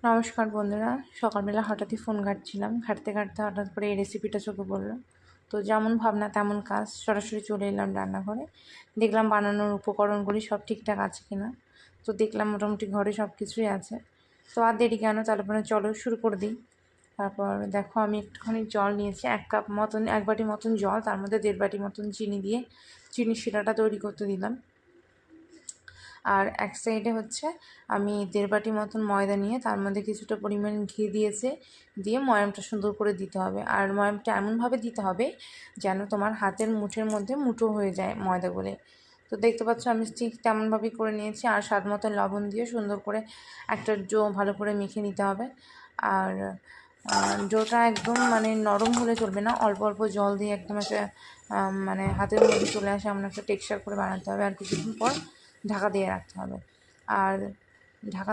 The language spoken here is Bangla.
নমস্কার বন্ধুরা, সকালবেলা হঠাৎই ফোন ঘাঁটছিলাম, ঘাঁটতে ঘাঁটতে হঠাৎ করে এই রেসিপিটা চোখে পড়লো। তো যেমন ভাবনা তেমন কাজ, সরাসরি চলে এলাম রান্নাঘরে। দেখলাম বানানোর উপকরণগুলি সব ঠিকঠাক আছে কিনা। তো দেখলাম মোটামুটি ঘরে সব কিছুই আছে। তো আর দেরি কেন, তাহলে পরে চলো শুরু করে দিই। তারপর দেখো আমি একটুখানি জল নিয়েছি, 1 কাপ মতন, 1 বাটি মতন জল, তার মধ্যে 1.5 বাটি মতন চিনি দিয়ে চিনির শিরাটা তৈরি করতে দিলাম। আর এক সাইডে হচ্ছে আমি 1.5 বাটি মতন ময়দা নিয়ে তার মধ্যে কিছুটা পরিমাণ ঘি দিয়ে ময়ামটা সুন্দর করে দিতে হবে। আর ময়ামটা এমনভাবে দিতে হবে যেন তোমার হাতের মুঠের মধ্যে মুঠো হয়ে যায় ময়দাগুলো। তো দেখতে পাচ্ছ আমি ঠিক তেমনভাবেই করে নিয়েছি। আর স্বাদ মতো লবণ দিয়ে সুন্দর করে একটা ডো ভালো করে মেখে নিতে হবে। আর ডোটা একদম নরম হলে চলবে না, অল্প অল্প জল দিয়ে একদম একটা হাতের মধ্যে চলে আসে এমন একটা টেক্সচার করে বানাতে হবে। আর কিছুক্ষণ পর ঢাকা দিয়ে রাখতে হবে। আর ঢাকা